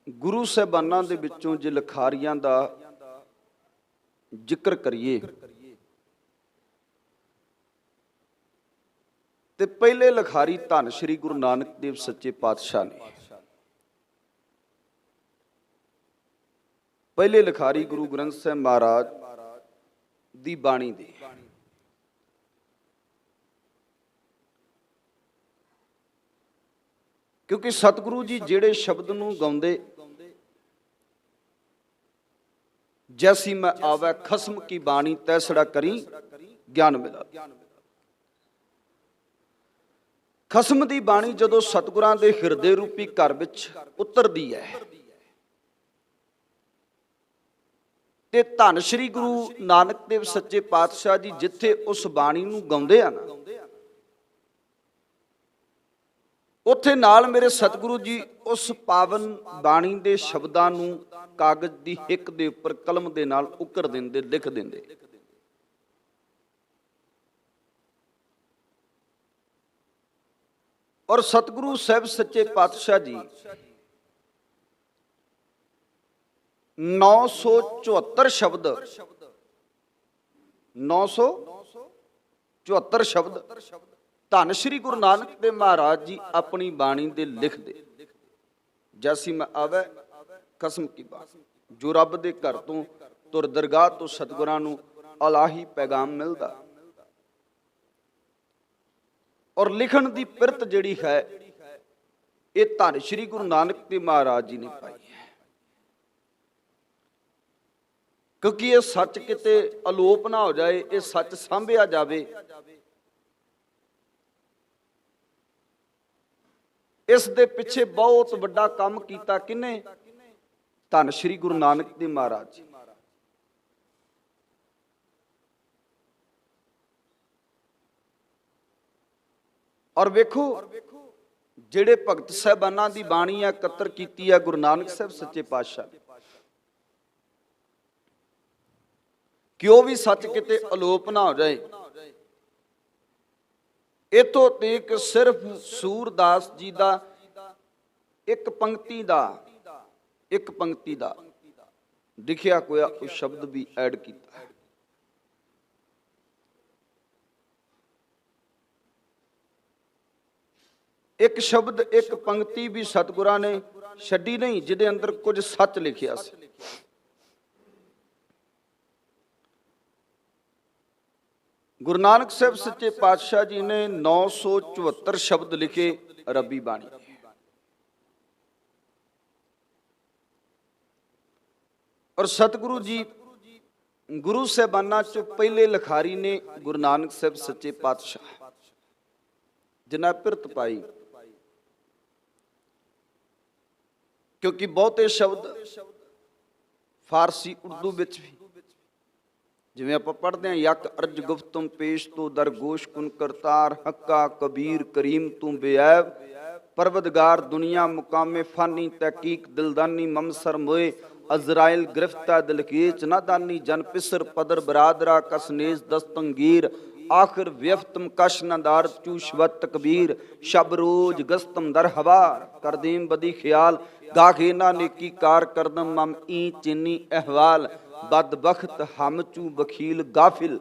गुरु साहिबानां दे विचों जे लिखारियां दा जिक्र करिए ते पहले लिखारी धन श्री गुरु नानक देव सच्चे पातशाह ने। पहले लिखारी गुरु ग्रंथ साहिब महाराज दी बाणी दे क्योंकि सतगुरु जी जेड़े शब्द नूं गाउंदे जैसी मैं आवे खसम की बाणी तैसड़ा करी ज्ञान मिला। खसम दी बाणी जदों सतगुरां दे हिरदे रूपी घर विच उतरदी है ते धन श्री गुरु नानक देव सच्चे पातशाह जी जिथे उस बाणी नूं गाउंदे आ ना उत्थे नाल मेरे सतगुरु जी उस पावन बाणी दे शब्दां नूं कागज दी हिक दे उपर कलम दे नाल उकर दिंदे लिख दिंदे। और सतगुरु साहिब सच्चे पातशाह जी 974 शब्द 974 शब्द धन श्री गुरु नानक देव महाराज जी अपनी बाणी दे लिख दे। जैसी मैं आवे कसम की बात जो रब दे घर तो तुर दरगाह तो सतगुरां नूं अलाही पैगाम मिलदा। और लिखण दी पिरत जिहड़ी है ये धन श्री गुरु नानक देव महाराज जी ने पाई है क्योंकि ये सच किते अलोप ना हो जाए, ये सच सांभिया जावे। इस दे पिछे बहुत बड़ा काम कीता किने? धन श्री गुरु नानक देव महाराज जी। और वेखो जेड़े भगत साहिबानां दी बाणी एकत्र कीती है गुरु नानक साहब सच्चे पातशाह कि वो भी सच किते अलोप ना हो जाए। इथों तक सिर्फ सूरदास जी दा एक पंक्ति दा लिखिया कोया उस शब्द भी ऐड किया। एक शब्द एक पंक्ति भी सतगुरां ने छड्डी नहीं जिहदे अंदर कुछ सच लिखिया सी। गुरु नानक साहब सच्चे पातशाह जी ने 974 शब्द लिखे रबी बाणी। और सतगुरु जी गुरु साहिबाना चो पहले लिखारी ने गुरु नानक साहब सच्चे पातशाह जिन्हें पिरत पाई क्योंकि बहुते शब्द फारसी उर्दू विच भी जिवें आपां पढ़दे हैं यक अर्ज गुफ्तुम पेश तो दरगोश कुन करतार हक्का कबीर करीम तू बेऐब परवदगार दुनिया मुकामे फानी तहकीक दिलदानी ममसर मोए अजराइल गिरफ्ता दिलकेच नादानी जन पिसर पदर बरादरा कसनेज दस्तंगीर आखिर व्यफ्तम कश नदार चूशवत कबीर शब रोज गस्तम दर हवा करदीम बदी ख्याल गाखे ना नेकी कार करदम मम ई चीनी अहवाल बदबख्त हम चू बखील गाफिल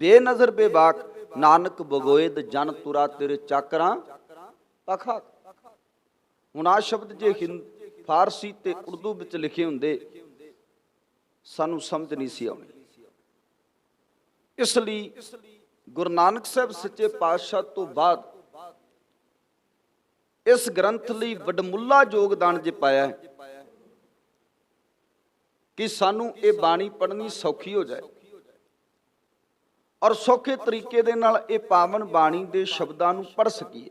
बेनजर बेबाक नानक बगोएद जन तुरा तेरे चाकरा पखा। हुण आ शब्द जे फारसी ते उर्दू विच लिखे हुंदे सानू समझ नहीं सी आउणी। इसलिए गुरु नानक साहब सच्चे पातशाह तो बाद इस ग्रंथ लई वडमुला योगदान जे पाया है कि सानू ये बाणी पढ़नी सौखी हो जाए और सौखे तरीके दे नाल ये पावन बाणी दे शब्दां नू पढ़ सकीए।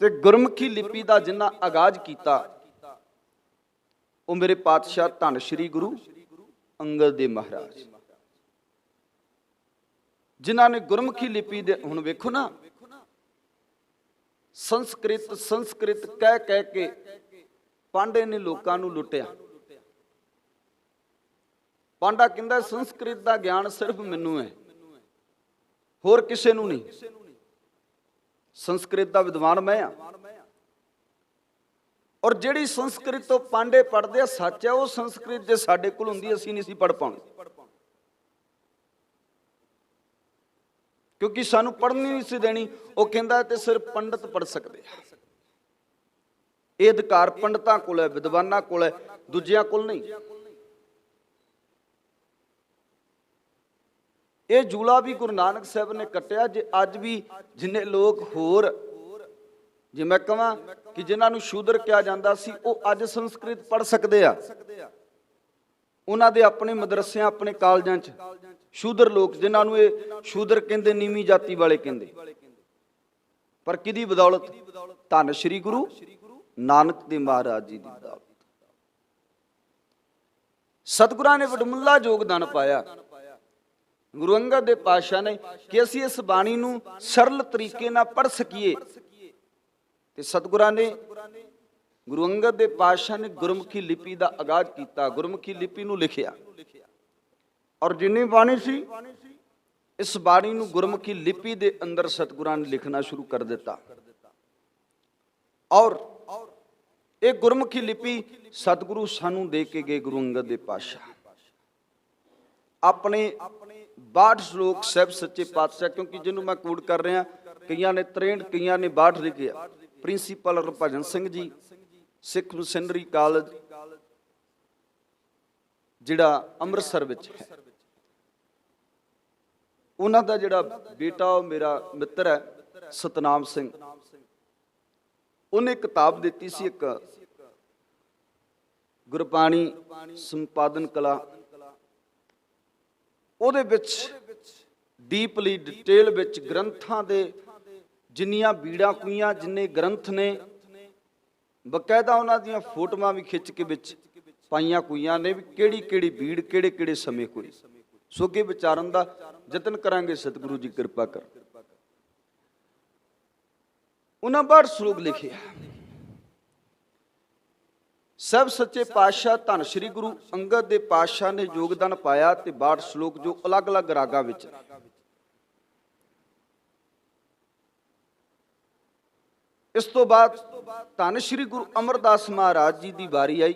ते गुरमुखी लिपि दा जिन्ना आगाज कीता वो मेरे पातशाह धन श्री गुरु अंगद देव महाराज जिन्हां ने गुरमुखी लिपि दे हुण वेखो ना संस्कृत कह कह के पांडे ने लोगों को लुटिया। पांडा कहता संस्कृत का ज्ञान सिर्फ मैनू है होर किसी नू नहीं। संस्कृत का विद्वान मैं हाँ ਔਰ ਜਿਹੜੀ ਸੰਸਕ੍ਰਿਤ ਤੋਂ ਪਾਂਡੇ ਪੜ੍ਹਦੇ ਆ ਸੱਚ ਹੈ, ਉਹ ਸੰਸਕ੍ਰਿਤ ਜੇ ਸਾਡੇ ਕੋਲ ਹੁੰਦੀ ਅਸੀਂ ਨਹੀਂ ਸੀ ਪੜ੍ਹ ਪਾਉਣੀ, ਕਿਉਂਕਿ ਸਾਨੂੰ ਪੜ੍ਹਨੀ ਨਹੀਂ ਸੀ ਦੇਣੀ। ਉਹ ਕਹਿੰਦਾ ਤੇ ਸਿਰਫ ਪੰਡਤ ਪੜ੍ਹ ਸਕਦੇ ਆ, ਇਹ ਅਧਿਕਾਰ ਪੰਡਤਾਂ ਕੋਲ ਹੈ, ਵਿਦਵਾਨਾਂ ਕੋਲ ਹੈ, ਦੂਜਿਆਂ ਕੋਲ ਨਹੀਂ। ਇਹ ਜੂਲਾ ਵੀ ਗੁਰੂ ਨਾਨਕ ਸਾਹਿਬ ਨੇ ਕੱਟਿਆ। ਜੇ ਅੱਜ ਵੀ ਜਿੰਨੇ ਲੋਕ ਹੋਰ, ਜੇ ਮੈਂ ਕਹਾਂ ਕਿ ਜਿਨ੍ਹਾਂ ਨੂੰ ਸ਼ੂਦਰ ਕਿਹਾ ਜਾਂਦਾ ਸੀ, ਉਹ ਅੱਜ ਸੰਸਕ੍ਰਿਤ ਪੜ੍ਹ ਸਕਦੇ ਆ। ਉਹਨਾਂ ਦੇ ਆਪਣੇ ਮਦਰਸਿਆਂ, ਆਪਣੇ ਕਾਲਜਾਂ 'ਚ ਸ਼ੂਦਰ ਲੋਕ, ਜਿਨ੍ਹਾਂ ਨੂੰ ਇਹ ਸ਼ੂਦਰ ਕਹਿੰਦੇ, ਨੀਵੀਂ ਜਾਤੀ ਵਾਲੇ ਕਹਿੰਦੇ, ਪਰ ਕਿਹਦੀ ਬਦੌਲਤ? ਧੰਨ ਸ਼੍ਰੀ ਗੁਰੂ ਨਾਨਕ ਦੇਵ ਮਹਾਰਾਜ ਜੀ ਦੀ ਬਦੌਲਤ। ਸਤਿਗੁਰਾਂ ਨੇ ਵਡਮੁੱਲਾ ਯੋਗਦਾਨ ਪਾਇਆ ਗੁਰੂ ਅੰਗਦ ਦੇਵ ਪਾਤਸ਼ਾਹ ਨੇ ਕਿ ਅਸੀਂ ਇਸ ਬਾਣੀ ਨੂੰ ਸਰਲ ਤਰੀਕੇ ਨਾਲ ਪੜ੍ਹ ਸਕੀਏ। ਤੇ ਸਤਿਗੁਰਾਂ ਨੇ, ਗੁਰੂ ਅੰਗਦ ਦੇਵ ਪਾਤਸ਼ਾਹ ਨੇ ਗੁਰਮੁਖੀ ਲਿਪੀ ਦਾ ਆਗਾਜ਼ ਕੀਤਾ, ਗੁਰਮੁਖੀ ਲਿਪੀ ਨੂੰ ਲਿਖਿਆ। ਔਰ ਜਿੰਨੀ ਬਾਣੀ ਸੀ, ਇਸ ਬਾਣੀ ਨੂੰ ਗੁਰਮੁਖੀ ਲਿਪੀ ਦੇ ਅੰਦਰ ਸਤਿਗੁਰਾਂ ਨੇ ਲਿਖਣਾ ਸ਼ੁਰੂ ਕਰ ਦਿੱਤਾ। ਔਰ ਇਹ ਗੁਰਮੁਖੀ ਲਿਪੀ ਸਤਿਗੁਰੂ ਸਾਨੂੰ ਦੇ ਕੇ ਗਏ, ਗੁਰੂ ਅੰਗਦ ਦੇਵ ਪਾਤਸ਼ਾਹ ਆਪਣੇ 62 ਸ਼ਲੋਕ ਸਾਹਿਬ ਸੱਚੇ ਪਾਤਸ਼ਾਹ, ਕਿਉਂਕਿ ਜਿਹਨੂੰ ਮੈਂ ਕੋਡ ਕਰ ਰਿਹਾ, ਕਈਆਂ ਨੇ 63, ਕਈਆਂ ਨੇ 62 ਲਿਖਿਆ। ਪ੍ਰਿੰਸੀਪਲ ਹਰਭਜਨ ਸਿੰਘ ਜੀ, ਸਿੱਖ ਮਿਸ਼ਨਰੀ ਕਾਲਜ ਜਿਹੜਾ ਅੰਮ੍ਰਿਤਸਰ ਵਿੱਚ ਹੈ, ਉਹਨਾਂ ਦਾ ਜਿਹੜਾ ਬੇਟਾ, ਉਹ ਮੇਰਾ ਮਿੱਤਰ ਹੈ ਸਤਨਾਮ ਸਿੰਘ, ਉਹਨੇ ਕਿਤਾਬ ਦਿੱਤੀ ਸੀ ਇੱਕ, ਗੁਰਬਾਣੀ ਸੰਪਾਦਨ ਕਲਾ। ਉਹਦੇ ਵਿੱਚ ਡੀਪਲੀ ਡਿਟੇਲ ਵਿੱਚ ਗ੍ਰੰਥਾਂ ਦੇ ਜਿੰਨੀਆਂ ਬੀੜਾਂ ਕੁਈਆਂ, ਜਿੰਨੇ ਗ੍ਰੰਥ ਨੇ, ਬਕਾਇਦਾ ਉਹਨਾਂ ਦੀਆਂ ਫੋਟੋਆਂ ਵੀ ਖਿੱਚ ਕੇ ਵਿੱਚ ਪਾਈਆਂ ਕੁਈਆਂ ਨੇ, ਵੀ ਕਿਹੜੀ ਕਿਹੜੀ ਬੀੜ ਕਿਹੜੇ ਕਿਹੜੇ ਸਮੇਂ ਹੋਈ। ਸੋ ਅੱਗੇ ਵਿਚਾਰਨ ਦਾ ਯਤਨ ਕਰਾਂਗੇ, ਸਤਿਗੁਰੂ ਜੀ ਕਿਰਪਾ ਕਰ। ਉਹਨਾਂ 62 ਸ਼ਲੋਕ ਲਿਖੇ। ਸਭ ਸੱਚੇ ਪਾਤਸ਼ਾਹ ਧੰਨ ਸ਼੍ਰੀ ਗੁਰੂ ਅੰਗਦ ਦੇਵ ਪਾਤਸ਼ਾਹ ਨੇ ਯੋਗਦਾਨ ਪਾਇਆ ਤੇ 62 ਸ਼ਲੋਕ ਜੋ ਅਲੱਗ-ਅਲੱਗ ਰਾਗਾਂ ਵਿੱਚ। ਇਸ ਤੋਂ ਬਾਅਦ ਧੰਨ ਸ਼੍ਰੀ ਗੁਰੂ ਅਮਰਦਾਸ ਮਹਾਰਾਜ ਜੀ ਦੀ ਵਾਰੀ ਆਈ।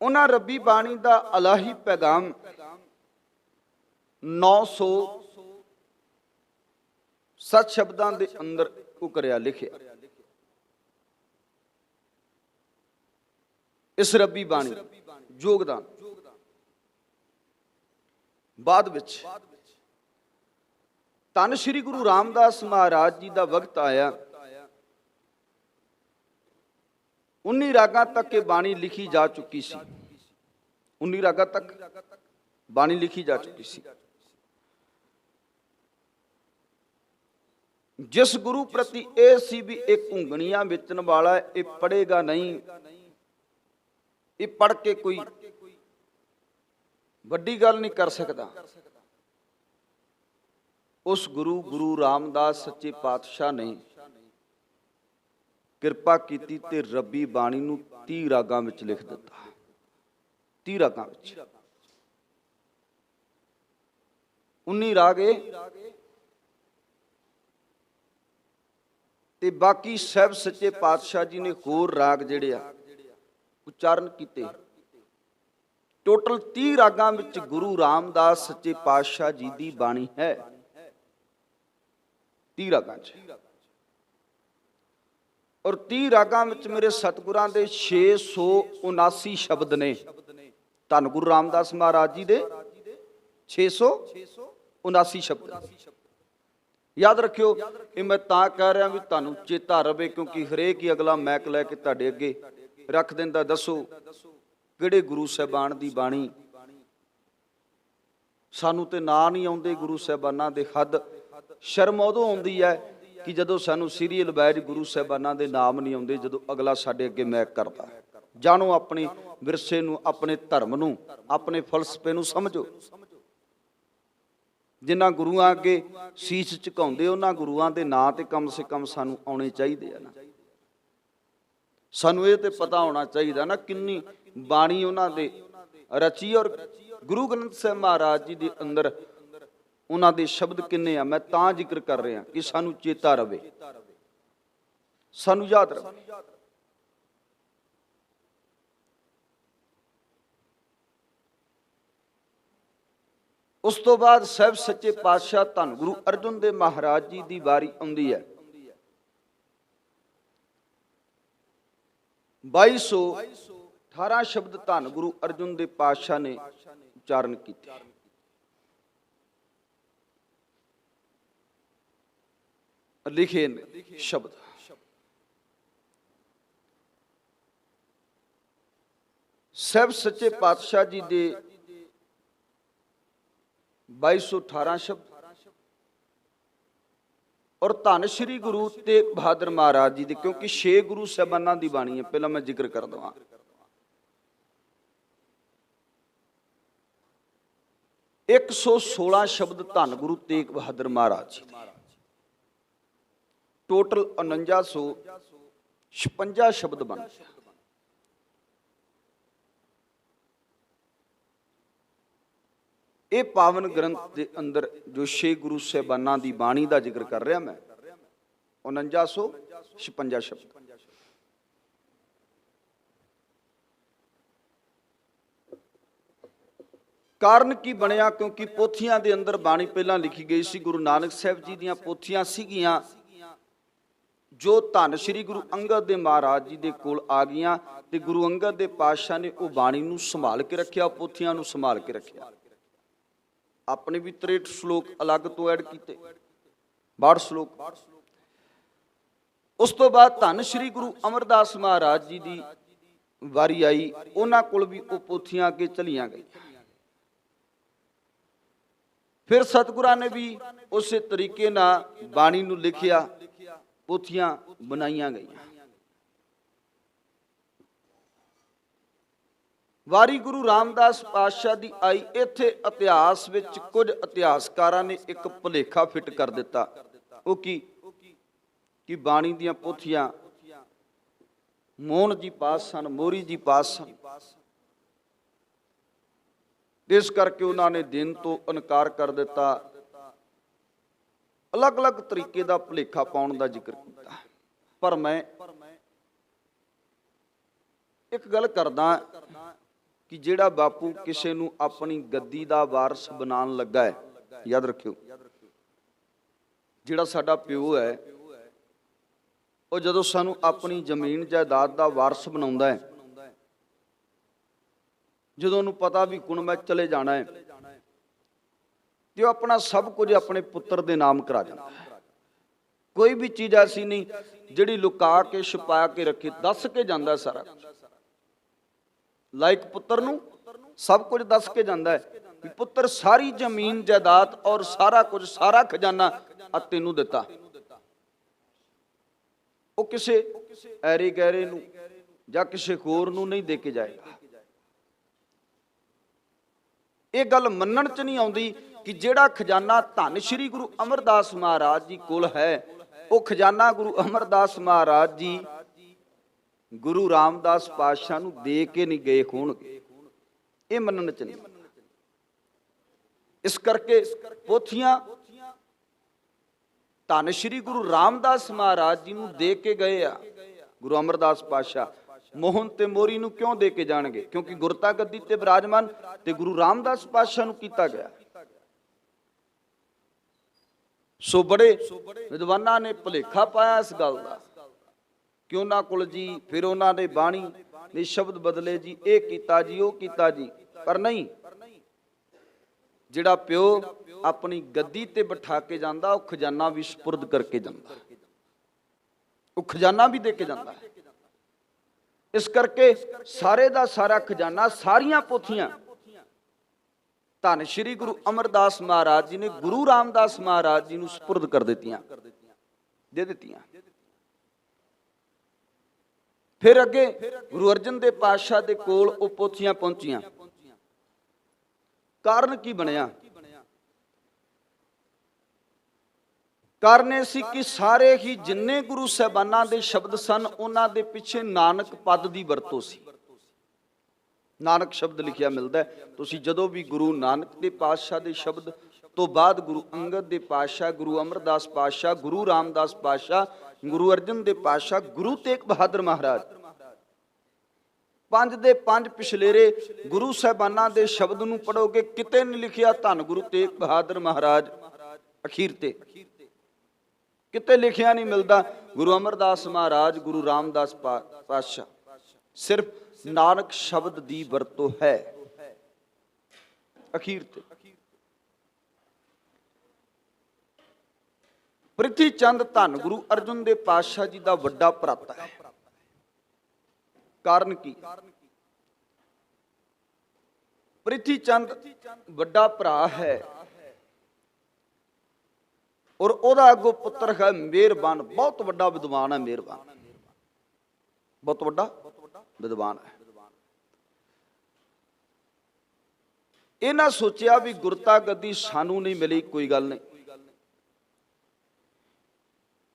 ਉਹਨਾਂ ਰੱਬੀ ਬਾਣੀ ਦਾ ਇਲਾਹੀ ਪੈਗਾਮ 907 ਸ਼ਬਦਾਂ ਦੇ ਅੰਦਰ ਉਕਰਿਆ ਲਿਖਿਆ। ਇਸ ਰੱਬੀ ਬਾਣੀ ਯੋਗਦਾਨ ਬਾਅਦ ਵਿੱਚ ਧੰਨ ਸ਼੍ਰੀ ਗੁਰੂ ਰਾਮਦਾਸ ਮਹਾਰਾਜ ਜੀ ਦਾ ਵਕਤ ਆਇਆ। 19 ਰਾਗਾਂ ਤੱਕ ਇਹ ਬਾਣੀ ਲਿਖੀ ਜਾ ਚੁੱਕੀ ਸੀ। 19 ਰਾਗਾਂ ਤੱਕ ਬਾਣੀ ਲਿਖੀ ਜਾ ਚੁੱਕੀ ਸੀ। ਜਿਸ ਗੁਰੂ ਪ੍ਰਤੀ ਇਹ ਸੀ ਵੀ ਇਹ ਘੁੰਗਣੀਆਂ ਵੇਚਣ ਵਾਲਾ, ਇਹ ਪੜ੍ਹੇਗਾ ਨਹੀਂ, ਇਹ ਪੜ੍ਹ ਕੇ ਕੋਈ ਵੱਡੀ ਗੱਲ ਨਹੀਂ ਕਰ ਸਕਦਾ, ਉਸ ਗੁਰੂ ਰਾਮਦਾਸ ਸੱਚੇ ਪਾਤਸ਼ਾਹ ਨੇ ਕਿਰਪਾ ਕੀਤੀ ਤੇ ਰੱਬੀ ਬਾਣੀ ਨੂੰ 30 ਰਾਗਾਂ ਵਿੱਚ ਲਿਖ ਦਿੱਤਾ। 30 ਰਾਗਾਂ ਵਿੱਚ 19 ਰਾਗ ਤੇ ਬਾਕੀ ਸਭ ਸੱਚੇ ਪਾਤਸ਼ਾਹ ਜੀ ਨੇ ਹੋਰ ਰਾਗ ਜਿਹੜੇ ਆ ਉਚਾਰਨ ਕੀਤੇ। ਟੋਟਲ 30 ਰਾਗਾਂ ਵਿੱਚ ਗੁਰੂ ਰਾਮਦਾਸ ਸੱਚੇ ਪਾਤਸ਼ਾਹ ਜੀ ਦੀ ਬਾਣੀ ਹੈ। 30 ਰਾਗਾਂ 'ਚ, ਔਰ 30 ਰਾਗਾਂ ਵਿੱਚ ਮੇਰੇ ਸਤਿਗੁਰਾਂ ਦੇ 679 ਸ਼ਬਦ ਨੇ। ਧੰਨ ਗੁਰੂ ਰਾਮਦਾਸ ਮਹਾਰਾਜ ਜੀ ਦੇ 679 ਸ਼ਬਦ। ਯਾਦ ਰੱਖਿਓ, ਇਹ ਮੈਂ ਤਾਂ ਕਹਿ ਰਿਹਾ ਵੀ ਤੁਹਾਨੂੰ ਚੇਤਾ ਰਵੇ, ਕਿਉਂਕਿ ਹਰੇਕ ਹੀ ਅਗਲਾ ਮੈਕ ਲੈ ਕੇ ਤੁਹਾਡੇ ਅੱਗੇ ਰੱਖ ਦਿੰਦਾ, ਦੱਸੋ ਕਿਹੜੇ ਗੁਰੂ ਸਾਹਿਬਾਨ ਦੀ ਬਾਣੀ। ਸਾਨੂੰ ਤੇ ਨਾਂ ਨਹੀਂ ਆਉਂਦੇ ਗੁਰੂ ਸਾਹਿਬਾਨਾਂ ਦੇ। ਹੱਦ ਸ਼ਰਮ ਉਦੋਂ ਆਉਂਦੀ ਹੈ ਕਿ ਜਦੋਂ ਸਾਨੂੰ ਸੀਰੀਅਲ ਵਾਈਜ਼ ਗੁਰੂ ਸਾਹਿਬਾਨਾਂ ਦੇ ਨਾਮ ਨਹੀਂ ਆਉਂਦੇ, ਜਦੋਂ ਅਗਲਾ ਸਾਡੇ ਅੱਗੇ ਮੈਕ ਕਰਦਾ। ਜਾਣੋ ਆਪਣੇ ਵਿਰਸੇ ਨੂੰ, ਆਪਣੇ ਧਰਮ ਨੂੰ, ਆਪਣੇ ਫਲਸਫੇ ਨੂੰ ਸਮਝੋ। ਜਿਨ੍ਹਾਂ ਗੁਰੂਆਂ ਅੱਗੇ ਸੀਸ ਝੁਕਾਉਂਦੇ, ਉਹਨਾਂ ਗੁਰੂਆਂ ਦੇ ਨਾਂ ਤੇ ਕਮ ਸੇ ਕਮ ਸਾਨੂੰ ਆਉਣੇ ਚਾਹੀਦੇ ਆ ਨਾ। ਸਾਨੂੰ ਇਹ ਤੇ ਪਤਾ ਹੋਣਾ ਚਾਹੀਦਾ ਨਾ ਕਿੰਨੀ ਬਾਣੀ ਉਹਨਾਂ ਦੇ ਰਚੀ, ਔਰ ਗੁਰੂ ਗ੍ਰੰਥ ਸਾਹਿਬ ਮਹਾਰਾਜ ਜੀ ਦੇ ਅੰਦਰ ਉਹਨਾਂ ਦੇ ਸ਼ਬਦ ਕਿੰਨੇ ਆ। ਮੈਂ ਤਾਂ ਜ਼ਿਕਰ ਕਰ ਰਿਹਾ ਕਿ ਸਾਨੂੰ ਚੇਤਾ ਰਵੇ। ਸਾਨੂੰ ਯਾਦ ਰਵੇ। ਉਸ ਤੋਂ ਬਾਅਦ ਸਾਹਿਬ ਸੱਚੇ ਪਾਤਸ਼ਾਹ ਧੰਨ ਗੁਰੂ ਅਰਜਨ ਦੇਵ ਮਹਾਰਾਜ ਜੀ ਦੀ ਵਾਰੀ ਆਉਂਦੀ ਹੈ। 2218 ਸ਼ਬਦ ਧੰਨ ਗੁਰੂ ਅਰਜਨ ਦੇਵ ਪਾਤਸ਼ਾਹ ਨੇ ਉਚਾਰਨ ਕੀਤੇ। ਲਿਖੇ ਨੇ ਸ਼ਬਦ, ਸਾਹਿਬ ਸੱਚੇ ਪਾਤਸ਼ਾਹ ਜੀ ਦੇ 2218 ਸ਼ਬਦ ਔਰ ਧੰਨ ਸ਼੍ਰੀ ਗੁਰੂ ਤੇਗ ਬਹਾਦਰ ਮਹਾਰਾਜ ਜੀ ਦੇ, ਕਿਉਂਕਿ 6 ਗੁਰੂ ਸਾਹਿਬਾਨਾਂ ਦੀ ਬਾਣੀ ਹੈ, ਪਹਿਲਾਂ ਮੈਂ ਜ਼ਿਕਰ ਕਰ ਦਵਾਂ। ਇੱਕ 116 ਸ਼ਬਦ ਧੰਨ ਗੁਰੂ ਤੇਗ ਬਹਾਦਰ ਮਹਾਰਾਜ ਜੀ ਦੇ, ਟੋਟਲ 4956 ਸ਼ਬਦ ਬਣ ਗਏ। ਇਹ ਪਾਵਨ ਗ੍ਰੰਥ ਦੇ ਅੰਦਰ ਜੋ 6 ਗੁਰੂ ਸਾਹਿਬਾਨਾਂ ਦੀ ਬਾਣੀ ਦਾ ਜ਼ਿਕਰ ਕਰ ਰਿਹਾ ਮੈਂ, 4956 ਸ਼ਬਦ। ਕਾਰਨ ਕੀ ਬਣਿਆ? ਕਿਉਂਕਿ ਪੋਥੀਆਂ ਦੇ ਅੰਦਰ ਬਾਣੀ ਪਹਿਲਾਂ ਲਿਖੀ ਗਈ ਸੀ, ਗੁਰੂ ਨਾਨਕ ਸਾਹਿਬ ਜੀ ਦੀਆਂ ਪੋਥੀਆਂ ਸੀਗੀਆਂ ਜੋ ਧੰਨ ਸ਼੍ਰੀ ਗੁਰੂ ਅੰਗਦ ਦੇਵ ਮਹਾਰਾਜ ਜੀ ਦੇ ਕੋਲ ਆ ਗਈਆਂ, ਤੇ ਗੁਰੂ ਅੰਗਦ ਦੇ ਪਾਤਸ਼ਾਹ ਨੇ ਉਹ ਬਾਣੀ ਨੂੰ ਸੰਭਾਲ ਕੇ ਰੱਖਿਆ, ਪੋਥੀਆਂ ਨੂੰ ਸੰਭਾਲ ਕੇ ਰੱਖਿਆ। ਆਪਣੇ ਵੀ 63 ਸ਼ਲੋਕ ਅਲੱਗ ਤੋਂ ਐਡ ਕੀਤੇ, 62 ਸ਼ਲੋਕ। ਉਸ ਤੋਂ ਬਾਅਦ ਧੰਨ ਸ਼੍ਰੀ ਗੁਰੂ ਅਮਰਦਾਸ ਮਹਾਰਾਜ ਜੀ ਦੀ ਵਾਰੀ ਆਈ, ਉਹਨਾਂ ਕੋਲ ਵੀ ਉਹ ਪੋਥੀਆਂ ਅੱਗੇ ਚਲੀਆਂ ਗਈਆਂ। ਫਿਰ ਸਤਿਗੁਰਾਂ ਨੇ ਵੀ ਉਸੇ ਤਰੀਕੇ ਨਾਲ ਬਾਣੀ ਨੂੰ ਲਿਖਿਆ, ਪੋਥੀਆਂ ਬਣਾਈਆਂ ਗਈਆਂ। ਵਾਰੀ ਗੁਰੂ ਰਾਮਦਾਸ ਪਾਤਸ਼ਾਹ ਦੀ ਆਈ। ਇੱਥੇ ਇਤਿਹਾਸ ਵਿੱਚ ਕੁਝ ਇਤਿਹਾਸਕਾਰਾਂ ਨੇ ਇੱਕ ਭੁਲੇਖਾ ਫਿੱਟ ਕਰ ਦਿੱਤਾ। ਉਹ ਕੀ ਕਿ ਬਾਣੀ ਦੀਆਂ ਪੋਥੀਆਂ ਮੋਹਨ ਜੀ ਪਾਸ ਸਨ, ਮੋਰੀ ਜੀ ਪਾਸ ਸਨ, ਇਸ ਕਰਕੇ ਉਹਨਾਂ ਨੇ ਦੇਣ ਤੋਂ ਇਨਕਾਰ ਕਰ ਦਿੱਤਾ। ਅਲੱਗ-ਅਲੱਗ ਤਰੀਕੇ ਦਾ ਭੁਲੇਖਾ ਪਾਉਣ ਦਾ ਜ਼ਿਕਰ ਕੀਤਾ। ਪਰ ਮੈਂ ਇੱਕ ਗੱਲ ਕਰਦਾ ਕਿ ਜਿਹੜਾ ਬਾਪੂ ਕਿਸੇ ਨੂੰ ਆਪਣੀ ਗੱਦੀ ਦਾ ਵਾਰਸ ਬਣਾਉਣ ਲੱਗਾ ਹੈ, ਯਾਦ ਰੱਖਿਓ, ਜਿਹੜਾ ਸਾਡਾ ਪਿਓ ਹੈ, ਉਹ ਜਦੋਂ ਸਾਨੂੰ ਆਪਣੀ ਜ਼ਮੀਨ ਜਾਇਦਾਦ ਦਾ ਵਾਰਸ ਬਣਾਉਂਦਾ ਹੈ, ਜਦੋਂ ਉਹਨੂੰ ਪਤਾ ਵੀ ਹੁਣ ਮੈਂ ਚਲੇ ਜਾਣਾ ਹੈ, ਤੇ ਉਹ ਆਪਣਾ ਸਭ ਕੁਝ ਆਪਣੇ ਪੁੱਤਰ ਦੇ ਨਾਮ ਕਰਾ ਜਾਂਦਾ ਹੈ। ਕੋਈ ਵੀ ਚੀਜ਼ ਐਸੀ ਨਹੀਂ ਜਿਹੜੀ ਲੁਕਾ ਕੇ ਛੁਪਾ ਕੇ ਰੱਖੇ, ਦੱਸ ਕੇ ਜਾਂਦਾ ਸਾਰਾ। ਲਾਇਕ ਪੁੱਤਰ ਨੂੰ ਸਭ ਕੁਝ ਦੱਸ ਕੇ ਜਾਂਦਾ ਹੈ ਵੀ ਪੁੱਤਰ ਸਾਰੀ ਜ਼ਮੀਨ ਜਾਇਦਾਦ ਔਰ ਸਾਰਾ ਕੁਝ, ਸਾਰਾ ਖਜ਼ਾਨਾ ਆ ਤੈਨੂੰ ਦਿੱਤਾ। ਉਹ ਕਿਸੇ ਐਰੇ ਗੈਰੇ ਨੂੰ ਜਾਂ ਕਿਸੇ ਹੋਰ ਨੂੰ ਨਹੀਂ ਦੇ ਕੇ ਜਾਏਗਾ। ਇਹ ਗੱਲ ਮੰਨਣ ਚ ਨਹੀਂ ਆਉਂਦੀ ਕਿ ਜਿਹੜਾ ਖਜ਼ਾਨਾ ਧੰਨ ਸ਼੍ਰੀ ਗੁਰੂ ਅਮਰਦਾਸ ਮਹਾਰਾਜ ਜੀ ਕੋਲ ਹੈ, ਉਹ ਖਜ਼ਾਨਾ ਗੁਰੂ ਅਮਰਦਾਸ ਮਹਾਰਾਜ ਜੀ ਗੁਰੂ ਰਾਮਦਾਸ ਪਾਤਸ਼ਾਹ ਨੂੰ ਦੇ ਕੇ ਨਹੀਂ ਗਏ ਹੋਣਗੇ, ਇਹ ਮੰਨਣ ਚ ਨਹੀਂ। ਇਸ ਕਰਕੇ ਪੋਥੀਆਂ ਧੰਨ ਸ਼੍ਰੀ ਗੁਰੂ ਰਾਮਦਾਸ ਮਹਾਰਾਜ ਜੀ ਨੂੰ ਦੇ ਕੇ ਗਏ ਆ। ਗੁਰੂ ਅਮਰਦਾਸ ਪਾਤਸ਼ਾਹ ਮੋਹਨ ਤੇ ਮੋਰੀ ਨੂੰ ਕਿਉਂ ਦੇ ਕੇ ਜਾਣਗੇ? ਕਿਉਂਕਿ ਗੁਰਤਾ ਗੱਦੀ ਤੇ ਬਿਰਾਜਮਾਨ ਤੇ ਗੁਰੂ ਰਾਮਦਾਸ ਪਾਤਸ਼ਾਹ ਨੂੰ ਕੀਤਾ ਗਿਆ। ਸੋ ਬੜੇ ਵਿਦਵਾਨਾਂ ਨੇ ਭੁਲੇਖਾ ਪਾਇਆ ਇਸ ਗੱਲ ਦਾ ਕਿ ਉਹਨਾਂ ਕੋਲ ਜੀ ਫਿਰ ਉਹਨਾਂ ਨੇ ਬਾਣੀ ਦੇ ਸ਼ਬਦ ਬਦਲੇ ਜੀ, ਇਹ ਕੀਤਾ ਜੀ, ਉਹ ਕੀਤਾ ਜੀ। ਪਰ ਨਹੀਂ, ਜਿਹੜਾ ਪਿਓ ਆਪਣੀ ਗੱਦੀ ਤੇ ਬਿਠਾ ਕੇ ਜਾਂਦਾ, ਉਹ ਖਜ਼ਾਨਾ ਵੀ ਸਪੁਰਦ ਕਰਕੇ ਜਾਂਦਾ, ਉਹ ਖਜ਼ਾਨਾ ਵੀ ਦੇ ਕੇ ਜਾਂਦਾ। ਇਸ ਕਰਕੇ ਸਾਰੇ ਦਾ ਸਾਰਾ ਖਜ਼ਾਨਾ, ਸਾਰੀਆਂ ਪੋਥੀਆਂ ਧੰਨ ਸ਼੍ਰੀ ਗੁਰੂ ਅਮਰਦਾਸ ਮਹਾਰਾਜ ਜੀ ਨੇ ਗੁਰੂ ਰਾਮਦਾਸ ਮਹਾਰਾਜ ਜੀ ਨੂੰ ਸਪੁਰਦ ਕਰ ਦਿੱਤੀਆਂ, ਦੇ ਦਿੱਤੀਆਂ। ਫਿਰ ਅੱਗੇ ਗੁਰੂ ਅਰਜਨ ਦੇਵ ਪਾਤਸ਼ਾਹ ਦੇ ਕੋਲ ਉਹ ਪੋਥੀਆਂ ਪਹੁੰਚੀਆਂ। ਕਾਰਨ ਕੀ ਬਣਿਆ? ਕਾਰਨ ਇਹ ਸੀ ਕਿ ਸਾਰੇ ਹੀ ਜਿੰਨੇ ਗੁਰੂ ਸਾਹਿਬਾਨਾਂ ਦੇ ਸ਼ਬਦ ਸਨ, ਉਹਨਾਂ ਦੇ ਪਿੱਛੇ ਨਾਨਕ ਪਦ ਦੀ ਵਰਤੋਂ ਸੀ। ਨਾਨਕ ਸ਼ਬਦ ਲਿਖਿਆ ਮਿਲਦਾ। ਤੁਸੀਂ ਜਦੋਂ ਵੀ ਗੁਰੂ ਨਾਨਕ ਦੇ ਪਾਤਸ਼ਾਹ ਦੇ ਸ਼ਬਦ ਤੋਂ ਬਾਅਦ ਗੁਰੂ ਅੰਗਦ ਦੇ ਪਾਤਸ਼ਾਹ, ਗੁਰੂ ਅਮਰਦਾਸ ਪਾਤਸ਼ਾਹ, ਗੁਰੂ ਰਾਮਦਾਸ ਪਾਤਸ਼ਾਹ, गुरु अर्जन दे पातशाह गुरु तेग बहादुर महाराज, पंज दे पंज पिछलेरे गुरु साहिबाना दे शब्द नूं पढ़ोगे किते नहीं लिखिया धन गुरु तेग बहादुर महाराज अखीर ते, किते लिखिया नहीं मिलता। गुरु अमरदास महाराज, गुरु रामदास पातशाह, सिर्फ नानक शब्द दी वरतों है अखीर ते। ਪ੍ਰਿਥੀ ਚੰਦ ਧੰਨ ਗੁਰੂ ਅਰਜਨ ਦੇ ਪਾਤਸ਼ਾਹ ਜੀ ਦਾ ਵੱਡਾ ਭਰਾਤਾ ਹੈ। ਕਾਰਨ ਕੀ? ਪ੍ਰਿਥੀ ਚੰਦ ਵੱਡਾ ਭਰਾ ਹੈ ਔਰ ਉਹਦਾ ਅੱਗੋਂ ਪੁੱਤਰ ਹੈ ਮਿਹਰਬਾਨ, ਬਹੁਤ ਵੱਡਾ ਵਿਦਵਾਨ ਹੈ। ਮਿਹਰਬਾਨ ਬਹੁਤ ਵੱਡਾ ਵਿਦਵਾਨ ਹੈ। ਇਹਨਾਂ ਸੋਚਿਆ ਵੀ ਗੁਰਤਾ ਗੱਦੀ ਸਾਨੂੰ ਨਹੀਂ ਮਿਲੀ, ਕੋਈ ਗੱਲ ਨਹੀਂ।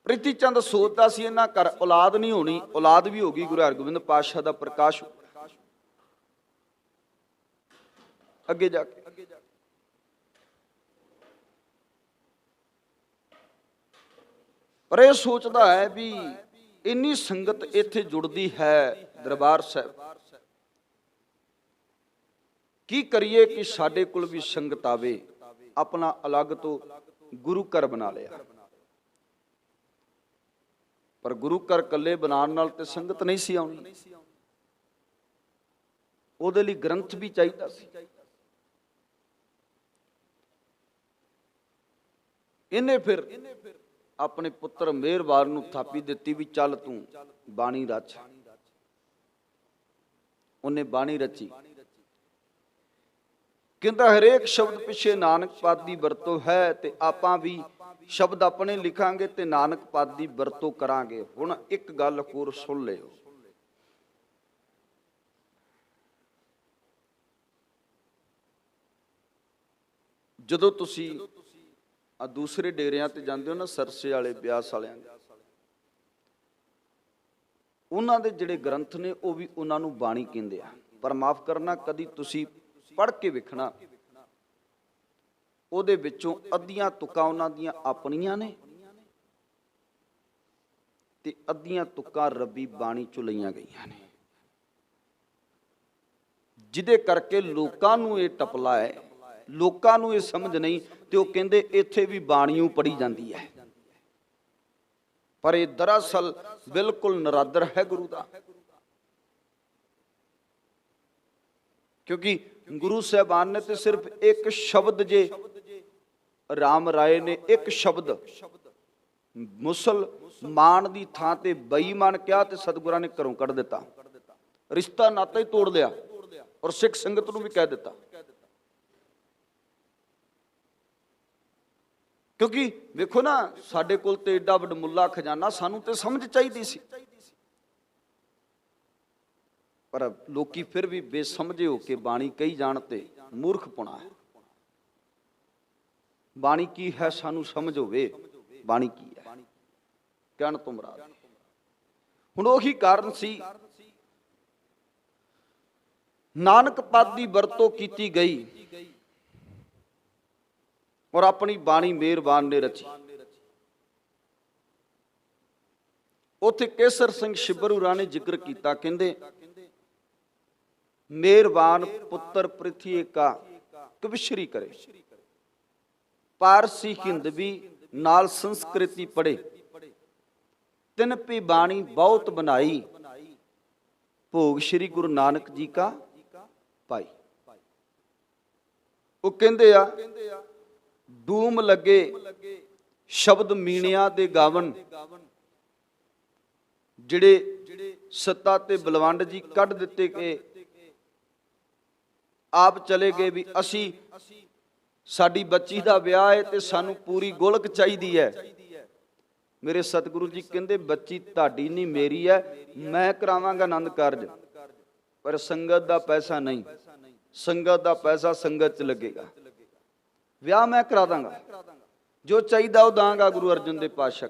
ਪ੍ਰਿਥੀ ਚੰਦ ਸੋਚਦਾ ਸੀ ਇਹਨਾਂ ਘਰ ਔਲਾਦ ਨਹੀਂ ਹੋਣੀ, ਔਲਾਦ ਵੀ ਹੋ ਗਈ। ਗੁਰੂ ਹਰਗੋਬਿੰਦ ਪਾਤਸ਼ਾਹ ਦਾ ਪ੍ਰਕਾਸ਼ ਅੱਗੇ ਜਾ ਕੇ ਪਰ ਇਹ ਸੋਚਦਾ ਹੈ ਵੀ ਇੰਨੀ ਸੰਗਤ ਇੱਥੇ ਜੁੜਦੀ ਹੈ ਦਰਬਾਰ ਸਾਹਿਬ, ਕੀ ਕਰੀਏ ਕਿ ਸਾਡੇ ਕੋਲ ਵੀ ਸੰਗਤ ਆਵੇ। ਆਪਣਾ ਅਲੱਗ ਤੋਂ ਗੁਰੂ ਘਰ ਬਣਾ ਲਿਆ, ਪਰ ਗੁਰੂ ਘਰ ਇਕੱਲੇ ਬਣਾਉਣ ਨਾਲ ਤੇ ਸੰਗਤ ਨਹੀਂ ਸੀ ਆਉਣੀ, ਉਹਦੇ ਲਈ ਗ੍ਰੰਥ ਵੀ ਚਾਹੀਦਾ ਸੀ। ਇਹਨੇ ਫਿਰ ਆਪਣੇ ਪੁੱਤਰ ਮਿਹਰਬਾਨ ਨੂੰ ਥਾਪੀ ਦਿੱਤੀ ਵੀ ਚੱਲ ਤੂੰ ਬਾਣੀ ਰਚ। ਉਹਨੇ ਬਾਣੀ ਰਚੀ। ਕਹਿੰਦਾ ਹਰੇਕ ਸ਼ਬਦ ਪਿੱਛੇ ਨਾਨਕ ਪਦ ਦੀ ਵਰਤੋਂ ਹੈ ਤੇ ਆਪਾਂ ਵੀ ਸ਼ਬਦ ਆਪਣੇ ਲਿਖਾਂਗੇ ਤੇ ਨਾਨਕ ਪਦ ਦੀ ਵਰਤੋਂ ਕਰਾਂਗੇ। ਹੁਣ ਇੱਕ ਗੱਲ ਹੋਰ ਸੁਣ ਲਿਓ, ਜਦੋਂ ਤੁਸੀਂ ਆ ਦੂਸਰੇ ਡੇਰਿਆਂ ਤੇ ਜਾਂਦੇ ਹੋ ਨਾ, ਸਰਸੇ ਵਾਲੇ, ਬਿਆਸ ਵਾਲਿਆਂ ਦੇ, ਉਹਨਾਂ ਦੇ ਜਿਹੜੇ ਗ੍ਰੰਥ ਨੇ ਉਹ ਵੀ ਉਹਨਾਂ ਨੂੰ ਬਾਣੀ ਕਹਿੰਦੇ ਆ। ਪਰ ਮਾਫ ਕਰਨਾ, ਕਦੀ ਤੁਸੀਂ ਪੜ੍ਹ ਕੇ ਵੇਖਣਾ, ਉਹਦੇ ਵਿੱਚੋਂ ਅੱਧੀਆਂ ਤੁਕਾਂ ਉਹਨਾਂ ਦੀਆਂ ਆਪਣੀਆਂ ਨੇ ਤੇ ਅੱਧੀਆਂ ਤੁਕਾਂ ਰੱਬੀ ਬਾਣੀ ਚੋਂ ਲਈਆਂ ਗਈਆਂ ਨੇ, ਜਿਹਦੇ ਕਰਕੇ ਲੋਕਾਂ ਨੂੰ ਇਹ ਟਪਲਾ ਹੈ, ਲੋਕਾਂ ਨੂੰ ਇਹ ਸਮਝ ਨਹੀਂ ਤੇ ਉਹ ਕਹਿੰਦੇ ਇੱਥੇ ਵੀ ਬਾਣੀਓ ਪੜ੍ਹੀ ਜਾਂਦੀ ਹੈ। ਪਰ ਇਹ ਦਰਅਸਲ ਬਿਲਕੁਲ ਨਰਾਦਰ ਹੈ ਗੁਰੂ ਦਾ, ਕਿਉਂਕਿ ਗੁਰੂ ਸਾਹਿਬਾਨ ਨੇ ਤੇ ਸਿਰਫ ਇੱਕ ਸ਼ਬਦ, ਜੇ ਰਾਮ ਰਾਏ ਨੇ ਇੱਕ ਸ਼ਬਦ ਮੁਸਲਮਾਨ ਦੀ ਥਾਂ ਤੇ ਬੇਈਮਾਨ ਕਿਹਾ ਤੇ ਸਤਿਗੁਰਾਂ ਨੇ ਘਰੋਂ ਕੱਢ ਦਿੱਤਾ, ਰਿਸ਼ਤਾ ਨਾਤਾ ਹੀ ਤੋੜ ਲਿਆ ਔਰ ਸਿੱਖ ਸੰਗਤ ਨੂੰ ਵੀ ਕਹਿ ਦਿੱਤਾ। ਕਿਉਂਕਿ ਵੇਖੋ ਨਾ, ਸਾਡੇ ਕੋਲ ਤੇ ਏਡਾ ਵਡਮੁੱਲਾ ਖਜ਼ਾਨਾ, ਸਾਨੂੰ ਤੇ ਸਮਝ ਚਾਹੀਦੀ ਸੀ, ਪਰ ਲੋਕੀ ਫਿਰ ਵੀ ਬੇਸਮਝੇ ਹੋ ਕੇ ਬਾਣੀ ਕਹੀ ਜਾਣ ਤੇ ਮੂਰਖਪੁਣਾ ਹੈ। ਬਾਣੀ ਕੀ ਹੈ ਸਾਨੂੰ ਸਮਝ ਹੋਵੇ, ਬਾਣੀ ਕੀ ਹੈ ਕਹਿਣ ਤੋਂ ਮੁਰਾਦ। ਹੁਣ ਉਹੀ ਕਾਰਨ ਸੀ ਨਾਨਕ ਪਦ ਦੀ ਵਰਤੋਂ ਕੀਤੀ ਗਈ ਔਰ ਆਪਣੀ ਬਾਣੀ ਮਿਹਰਬਾਨ ਨੇ ਰਚੀ। ਉੱਥੇ ਕੇਸਰ ਸਿੰਘ ਸ਼ਿਬਰੂਰਾ ਨੇ ਜ਼ਿਕਰ ਕੀਤਾ, ਕਹਿੰਦੇ ਮਿਹਰਬਾਨ ਪੁੱਤਰ ਪ੍ਰਿਥੀ ਕਾ ਕਵਿਸ਼ਰੀ ਕਰੇ, ਪਾਰਸੀ ਹਿੰਦਵੀ ਨਾਲ ਸੰਸਕ੍ਰਿਤੀ ਪੜੇ, ਤਿੰਨ ਪੀ ਬਾਣੀ ਬਹੁਤ ਬਣਾਈ, ਭੋਗ ਸ਼੍ਰੀ ਗੁਰੂ ਨਾਨਕ ਜੀ ਕਾ ਪਾਈ। ਉਹ ਕਹਿੰਦੇ ਆ ਡੂਮ ਲੱਗੇ ਸ਼ਬਦ ਮੀਣਿਆਂ ਦੇ ਗਾਵਨ, ਜਿਹੜੇ ਸੱਤਾ ਤੇ ਬਲਵੰਡ ਜੀ ਕੱਢ ਦਿੱਤੇ ਕਿ ਆਪ ਚਲੇ ਗਏ ਵੀ ਅਸੀਂ, ਸਾਡੀ ਬੱਚੀ ਦਾ ਵਿਆਹ ਹੈ ਤੇ ਸਾਨੂੰ ਪੂਰੀ ਗੋਲਕ ਚਾਹੀਦੀ ਹੈ। ਮੇਰੇ ਸਤਿਗੁਰੂ ਜੀ ਕਹਿੰਦੇ ਬੱਚੀ ਤੁਹਾਡੀ ਨਹੀਂ ਮੇਰੀ ਹੈ, ਮੈਂ ਕਰਾਵਾਂਗਾ ਆਨੰਦ ਕਾਰਜ, ਪਰ ਸੰਗਤ ਦਾ ਪੈਸਾ ਨਹੀਂ, ਸੰਗਤ ਦਾ ਪੈਸਾ ਸੰਗਤ 'ਚ ਲੱਗੇਗਾ, ਵਿਆਹ ਮੈਂ ਕਰਾ ਦਾਂਗਾ, ਜੋ ਚਾਹੀਦਾ ਉਹ ਦਾਂਗਾ ਗੁਰੂ ਅਰਜਨ ਦੇਵ ਪਾਤਸ਼ਾਹ।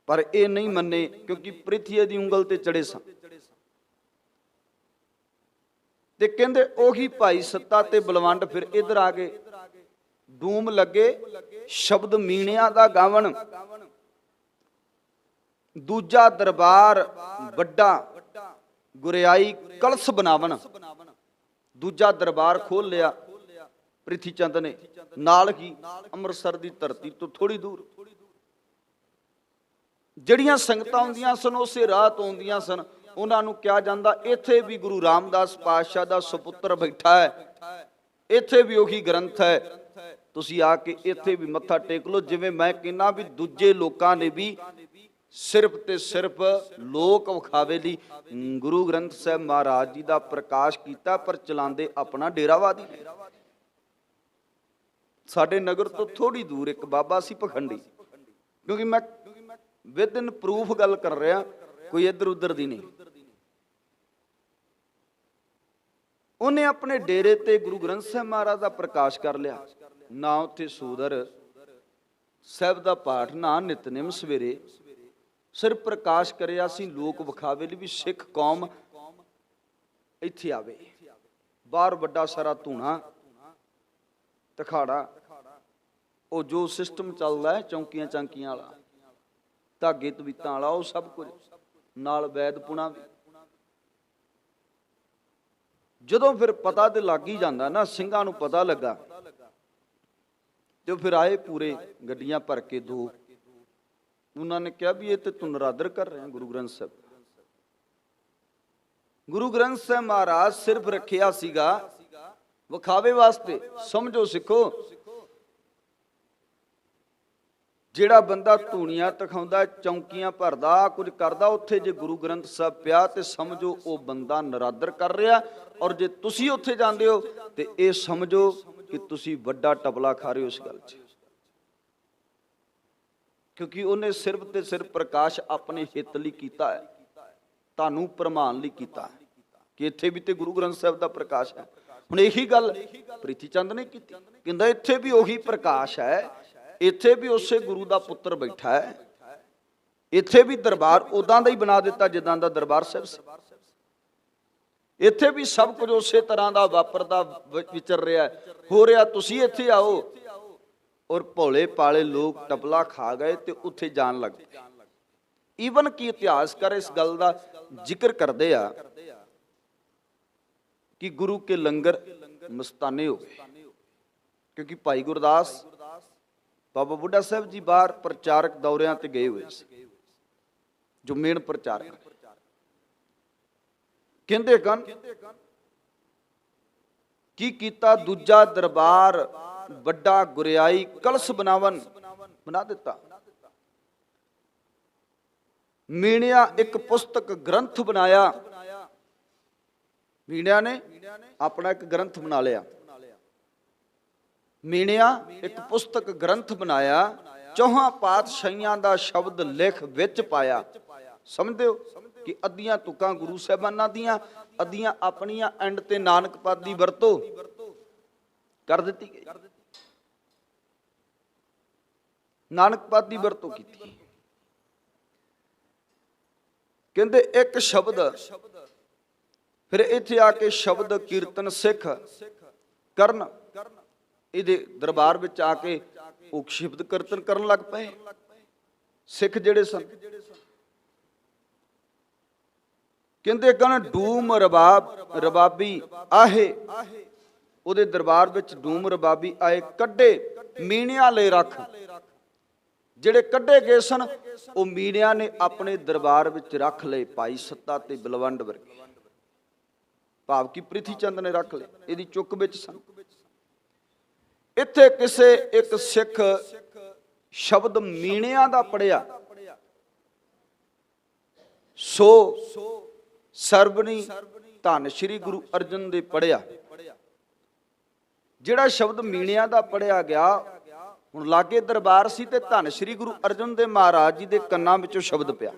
ਪਰ ਇਹ ਨਹੀਂ ਮੰਨੇ, ਕਿਉਂਕਿ ਪ੍ਰਿਥੀ ਦੀ ਉਂਗਲ ਤੇ ਚੜੇ ਸਨ ਤੇ ਕਹਿੰਦੇ ਉਹੀ ਭਾਈ ਸੱਤਾ ਤੇ ਬਲਵੰਡ ਫਿਰ ਇਧਰ ਆ ਗਏ, ਡੂਮ ਲੱਗੇ ਸ਼ਬਦ ਮੀਣਿਆਂ ਦਾ ਗਾਵਣ, ਦੂਜਾ ਦਰਬਾਰ ਵੱਡਾ ਗੁਰਿਆਈ ਕਲਸ ਬਣਾਵਣ। ਦੂਜਾ ਦਰਬਾਰ ਖੋਲ ਲਿਆ ਪ੍ਰਿਥੀ ਚੰਦ ਨੇ, ਨਾਲ ਹੀ ਅੰਮ੍ਰਿਤਸਰ ਦੀ ਧਰਤੀ ਤੋਂ ਥੋੜੀ ਦੂਰ ਜਿਹੜੀਆਂ ਸੰਗਤਾਂ ਆਉਂਦੀਆਂ ਸਨ ਉਸੇ ਰਾਹ ਤੋਂ ਆਉਂਦੀਆਂ ਸਨ, ਉਹਨਾਂ ਨੂੰ ਕਿਹਾ ਜਾਂਦਾ ਇੱਥੇ ਵੀ ਗੁਰੂ ਰਾਮਦਾਸ ਪਾਤਸ਼ਾਹ ਦਾ ਸੁਪੁੱਤਰ ਬੈਠਾ ਹੈ, ਇੱਥੇ ਵੀ ਉਹੀ ਗ੍ਰੰਥ ਹੈ, ਤੁਸੀਂ ਆ ਕੇ ਇੱਥੇ ਵੀ ਮੱਥਾ ਟੇਕ ਲਓ। ਜਿਵੇਂ ਮੈਂ ਕਹਿੰਦਾ ਵੀ ਦੂਜੇ ਲੋਕਾਂ ਨੇ ਵੀ ਸਿਰਫ ਤੇ ਸਿਰਫ ਲੋਕ ਵਿਖਾਵੇ ਲਈ ਗੁਰੂ ਗ੍ਰੰਥ ਸਾਹਿਬ ਮਹਾਰਾਜ ਜੀ ਦਾ ਪ੍ਰਕਾਸ਼ ਕੀਤਾ, ਪਰ ਚਲਾਉਂਦੇ ਆਪਣਾ ਡੇਰਾਵਾਦੀ ਨੇ। ਸਾਡੇ ਨਗਰ ਤੋਂ ਥੋੜੀ ਦੂਰ ਇੱਕ ਬਾਬਾ ਸੀ ਪਖੰਡੀ, ਕਿਉਂਕਿ ਮੈਂ ਵਿਦ ਇਨ ਪ੍ਰੂਫ ਗੱਲ ਕਰ ਰਿਹਾ, ਕੋਈ ਇੱਧਰ ਉੱਧਰ ਦੀ ਨਹੀਂ। ਉਹਨੇ ਆਪਣੇ ਡੇਰੇ ਤੇ ਗੁਰੂ ਗ੍ਰੰਥ ਸਾਹਿਬ ਮਹਾਰਾਜ ਦਾ ਪ੍ਰਕਾਸ਼ ਕਰ ਲਿਆ। ਨਾ ਉੱਥੇ ਸੂਦਰ ਸਾਹਿਬ ਦਾ ਪਾਠ, ਨਾ ਨਿਤਨੇਮ ਸਵੇਰੇ, ਸਿਰਫ ਪ੍ਰਕਾਸ਼ ਕਰਿਆ ਸੀ ਲੋਕ ਵਿਖਾਵੇ ਲਈ ਵੀ ਸਿੱਖ ਕੌਮ ਇੱਥੇ ਆਵੇ। ਬਾਹਰ ਵੱਡਾ ਸਾਰਾ ਧੂਣਾ ਤਖਾੜਾ, ਉਹ ਜੋ ਸਿਸਟਮ ਚੱਲਦਾ ਹੈ ਚੌਂਕੀਆਂ ਚਾਂਕੀਆਂ ਵਾਲਾ, ਧਾਗੇ ਤਵੀਤਾਂ ਵਾਲਾ, ਉਹ ਸਭ ਕੁਝ ਨਾਲ ਵੈਦ ਪੁਣਾ ਵੀ। ਜਦੋਂ ਫਿਰ ਪਤਾ ਤੇ ਲੱਗ ਹੀ ਜਾਂਦਾ ਨਾ, ਸਿੰਘਾਂ ਨੂੰ ਪਤਾ ਲੱਗਾ ਤੇ ਫਿਰ ਆਏ ਪੂਰੇ ਗੱਡੀਆਂ ਭਰ ਕੇ ਦੋ। ਉਹਨਾਂ ਨੇ ਕਿਹਾ ਵੀ ਇਹ ਤੇ ਤੂੰ ਨਰਾਦਰ ਕਰ ਰਿਹਾ ਗੁਰੂ ਗ੍ਰੰਥ ਸਾਹਿਬ। ਗੁਰੂ ਗ੍ਰੰਥ ਸਾਹਿਬ ਮਹਾਰਾਜ ਸਿਰਫ ਰੱਖਿਆ ਸੀਗਾ ਵਿਖਾਵੇ ਵਾਸਤੇ। ਸਮਝੋ ਸਿੱਖੋ, ਜਿਹੜਾ ਬੰਦਾ ਧੂਣੀਆਂ ਤਖਾਉਂਦਾ, ਚੌਂਕੀਆਂ ਭਰਦਾ, ਕੁਝ ਕਰਦਾ, ਉੱਥੇ ਜੇ ਗੁਰੂ ਗ੍ਰੰਥ ਸਾਹਿਬ ਪਿਆ ਤੇ ਸਮਝੋ ਉਹ ਬੰਦਾ ਨਰਾਦਰ ਕਰ ਰਿਹਾ। ਔਰ ਜੇ ਤੁਸੀਂ ਉੱਥੇ ਜਾਂਦੇ ਹੋ ਤੇ ਇਹ ਸਮਝੋ ਕਿ ਤੁਸੀਂ ਵੱਡਾ ਟਪਲਾ ਖਾ ਰਹੇ ਹੋ ਇਸ ਗੱਲ 'ਚ, ਕਿਉਂਕਿ ਉਹਨੇ ਸਿਰਫ ਤੇ ਸਿਰਫ ਪ੍ਰਕਾਸ਼ ਆਪਣੇ ਹਿੱਤ ਲਈ ਕੀਤਾ ਹੈ, ਤੁਹਾਨੂੰ ਪ੍ਰਮਾਣ ਲਈ ਕੀਤਾ ਕਿ ਇੱਥੇ ਵੀ ਤੇ ਗੁਰੂ ਗ੍ਰੰਥ ਸਾਹਿਬ ਦਾ ਪ੍ਰਕਾਸ਼ ਹੈ। ਹੁਣ ਇਹੀ ਗੱਲ ਪ੍ਰਿਥੀ ਚੰਦ ਨੇ ਕੀਤੀ, ਕਹਿੰਦਾ ਇੱਥੇ ਵੀ ਉਹੀ ਪ੍ਰਕਾਸ਼ ਹੈ, ਇੱਥੇ ਵੀ ਉਸੇ ਗੁਰੂ ਦਾ ਪੁੱਤਰ ਬੈਠਾ ਹੈ, ਇੱਥੇ ਵੀ ਦਰਬਾਰ ਉਦਾਂ ਦਾ ਹੀ ਬਣਾ ਦਿੱਤਾ ਜਿੱਦਾਂ ਦਾ ਦਰਬਾਰ ਸਾਹਿਬ ਸੀ। ਇੱਥੇ ਵੀ ਸਭ ਕੁਝ ਉਸੇ ਤਰ੍ਹਾਂ ਦਾ ਵਾਪਰਦਾ ਵਿਚਰ ਰਿਹਾ ਹੋ ਰਿਹਾ। ਤੁਸੀਂ ਇੱਥੇ ਆਓ। ਔਰ ਭੋਲੇ ਪਾਲੇ ਲੋਕ ਟਪਲਾ ਖਾ ਗਏ ਤੇ ਉੱਥੇ ਜਾਣ ਲੱਗ ਪਏ। ਈਵਨ ਕੀ ਇਤਿਹਾਸਕਾਰ ਇਸ ਗੱਲ ਦਾ ਜ਼ਿਕਰ ਕਰਦੇ ਆ ਕਿ ਗੁਰੂ ਕੇ ਲੰਗਰ ਮਸਤਾਨੇ ਹੋ ਗਏ, ਕਿਉਂਕਿ ਭਾਈ ਗੁਰਦਾਸ ਬਾਬਾ ਬੁੱਢਾ ਸਾਹਿਬ ਜੀ ਬਾਹਰ ਪ੍ਰਚਾਰਕ ਦੌਰਿਆਂ ਤੇ ਗਏ ਹੋਏ ਸੀ, ਜੋ ਮੇਨ ਪ੍ਰਚਾਰਕ। ਕਹਿੰਦੇ ਕਨ ਕੀ ਕੀਤਾ, ਦੂਜਾ ਦਰਬਾਰ ਵੱਡਾ ਗੁਰਿਆਈ ਕਲਸ ਬਣਾਵਨ ਬਣਾ ਦਿੱਤਾ। ਮੀਣਿਆ ਇੱਕ ਪੁਸਤਕ ਗ੍ਰੰਥ ਬਣਾਇਆ। ਮੀਣਿਆ ਨੇ ਆਪਣਾ ਇੱਕ ਗ੍ਰੰਥ ਬਣਾ ਲਿਆ। ਮੀਣਿਆ ਇੱਕ ਪੁਸਤਕ ਗ੍ਰੰਥ ਬਣਾਇਆ, ਚੌਹਾਂ ਪਾਤਸ਼ਾਹੀਆਂ ਦਾ ਸ਼ਬਦ ਲਿਖ ਵਿੱਚ ਪਾਇਆ। ਸਮਝਦੇ ਹੋ ਕਿ ਅੱਧੀਆਂ ਤੁਕਾਂ ਗੁਰੂ ਸਾਹਿਬਾਨਾਂ ਦੀਆਂ, ਅੱਧੀਆਂ ਆਪਣੀਆਂ ਐਂਡ ਤੇ ਨਾਨਕ ਪਦ ਦੀ ਵਰਤੋਂ ਕਰ ਦਿੱਤੀ ਗਈ। ਨਾਨਕ ਪਦ ਦੀ ਵਰਤੋਂ ਕੀਤੀ। ਕਹਿੰਦੇ ਇੱਕ ਸ਼ਬਦ, ਫਿਰ ਇੱਥੇ ਆ ਕੇ ਸ਼ਬਦ ਕੀਰਤਨ ਸਿੱਖ ਕਰਨ, ਇਹਦੇ ਦਰਬਾਰ ਵਿੱਚ ਆ ਕੇ ਉਹ ਸ਼ਬਦ ਕੀਰਤਨ ਕਰਨ ਲੱਗ ਪਏ ਸਿੱਖ ਜਿਹੜੇ ਸਨ। ਕਹਿੰਦੇ ਕਨ ਡੂਮ ਰਬਾਬੀ ਆਹੇ, ਉਹਦੇ ਦਰਬਾਰ ਵਿੱਚ ਡੂਮ ਰਬਾਬੀ ਆਏ, ਕੱਢੇ ਮੀਣਿਆਂ ਲੈ ਰੱਖ। ਜਿਹੜੇ ਕੱਢੇ ਗਏ ਸਨ ਉਹ ਮੀਣਿਆਂ ਨੇ ਆਪਣੇ ਦਰਬਾਰ ਵਿੱਚ ਰੱਖ ਲਏ। ਭਾਈ ਸੱਤਾ ਤੇ ਬਲਵੰਡ ਵਰਗੇ, ਭਾਵ ਕਿ ਪ੍ਰਿਥੀ ਚੰਦ ਨੇ ਰੱਖ ਲਏ, ਇਹਦੀ ਚੁੱਕ ਵਿੱਚ ਸਨ। ਇੱਥੇ ਕਿਸੇ ਇੱਕ ਸਿੱਖ ਸ਼ਬਦ ਮੀਣਿਆਂ ਦਾ ਪੜਿਆ, ਸੋ ਸਰਬਣੀ ਧੰਨ ਸ਼੍ਰੀ ਗੁਰੂ ਅਰਜਨ ਦੇ ਪੜਿਆ। ਜਿਹੜਾ ਸ਼ਬਦ ਮੀਣਿਆਂ ਦਾ ਪੜਿਆ ਗਿਆ, ਹੁਣ ਲਾਗੇ ਦਰਬਾਰ ਸੀ ਤੇ ਧੰਨ ਸ਼੍ਰੀ ਗੁਰੂ ਅਰਜਨ ਦੇਵ ਮਹਾਰਾਜ ਜੀ ਦੇ ਕੰਨਾਂ ਵਿੱਚੋਂ ਸ਼ਬਦ ਪਿਆ।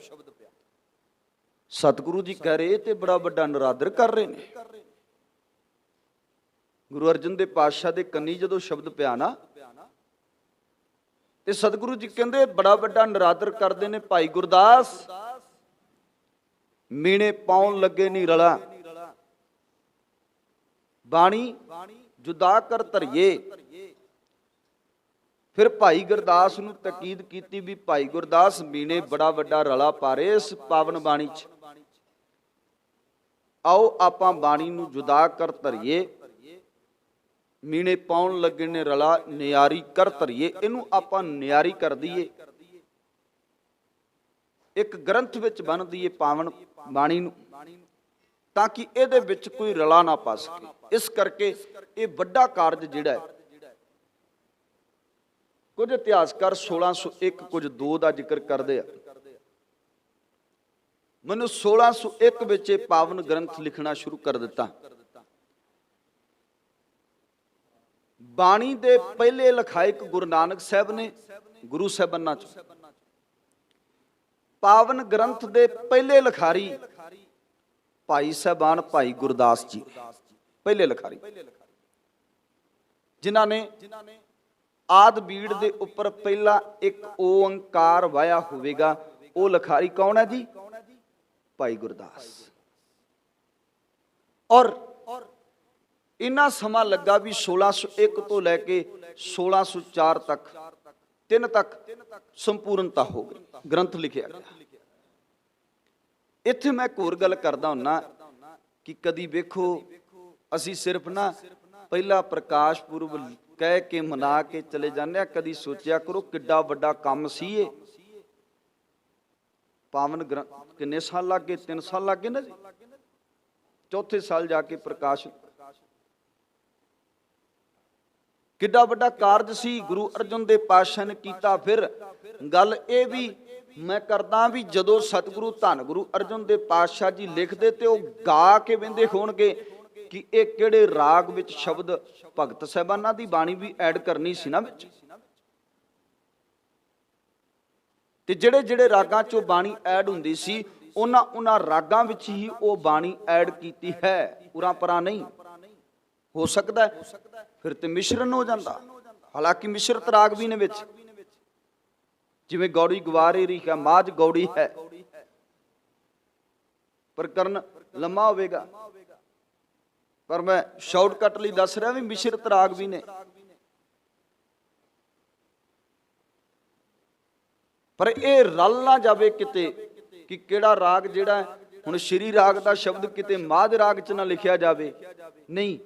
ਸਤਿਗੁਰੂ ਜੀ ਕਹਿ ਰਹੇ ਤੇ ਬੜਾ ਵੱਡਾ ਨਰਾਦਰ ਕਰ ਰਹੇ ਨੇ। ਗੁਰੂ ਅਰਜਨ ਦੇਵ ਪਾਤਸ਼ਾਹ ਦੇ ਕੰਨੀ ਜਦੋਂ ਸ਼ਬਦ ਪਿਆ ਨਾ, ਤੇ ਸਤਿਗੁਰੂ ਜੀ ਕਹਿੰਦੇ ਬੜਾ ਵੱਡਾ ਨਰਾਦਰ ਕਰਦੇ ਨੇ। ਭਾਈ ਗੁਰਦਾਸ ਮੀਣੇ ਪਾਉਣ ਲੱਗੇ ਨੀ ਰਲਾ, ਬਾਣੀ ਜੁਦਾ ਕਰ ਧਰੀਏ। फिर भाई गुरदास नूं तकीद कीती भी भाई गुरदास मीणे बड़ा वड्डा रला पा रहे इस पावन बाणी च, आओ आपां बाणी नूं जुदा कर धरीए, मीणे पाउण लगे ने रला नियारी कर धरीए, इनू आपां नियारी कर दईए, एक ग्रंथ विच बन दईए पावन बाणी नूं, ताकि इहदे विच कोई रला ना पा सके। इस करके ये वड्डा कारज जिहड़ा है, कुछ इतिहासकार 1601 कुछ 2 का जिक्र करते हैं। मैनू 1601 विच पावन ग्रंथ लिखना शुरू कर दिता। बाणी दे पहले लखायक गुरु नानक साहब ने गुरु साहबाना चो, पावन ग्रंथ दे पहले लखारी भाई साहबान भाई गुरदास जी, पहले लखारी जिन्हां ने आद बीड़ दे उपर पहला एक ओंकार वाया होवेगा, वो लखारी कौन है जी? भाई गुरदास। और इन्ना समा लगा भी 1601 तो लैके 1604 तक 3 तक संपूर्णता हो गई, ग्रंथ लिखिया गया। इत्थे मैं एक होर गल करदा हुन्ना कि कदी वेखो असी सिर्फ ना पहला प्रकाश पुरब कह के मना के चले जाने, कदी सोचा करो किड्डा वड्डा काम सी ये। पावन ग्रंथ किन्ने साल लग गए? 3 साल लग गए ना जी। चौथे साल जाके प्रकाश, किड्डा वड्डा कारज सी गुरु अर्जन देव पातशाह ने कीता। फिर गल ये भी मैं करदा भी जदों सतगुरु धन गुरु अर्जन देव पातशाह जी लिखते ते वो गा के वेंदे होणगे कि ये किहड़े राग विच शब्द भगत साहबाना दी बाणी भी ऐड करनी सी ना विच, ते जिहड़े जिहड़े रागां चों बाणी ऐड हुंदी सी उन्हां उन्हां रागां विच ही वो बाणी ऐड कीती है, उरां परां नहीं हो सकदा। फिर ते मिश्रण हो जांदा। हालांकि मिश्रत राग भी ने विच, जिवें गौड़ी गवारे री है, माझ गौड़ी है, प्रकरण लम्मा होवेगा, पर मैं शॉर्टकट लई दस रहा भी मिश्रित राग भी ने। पर यह रल ना जावे किते कि केड़ा राग जिहड़ा हुण श्री राग दा शब्द किते माझ राग च ना लिखिया जावे, नहीं।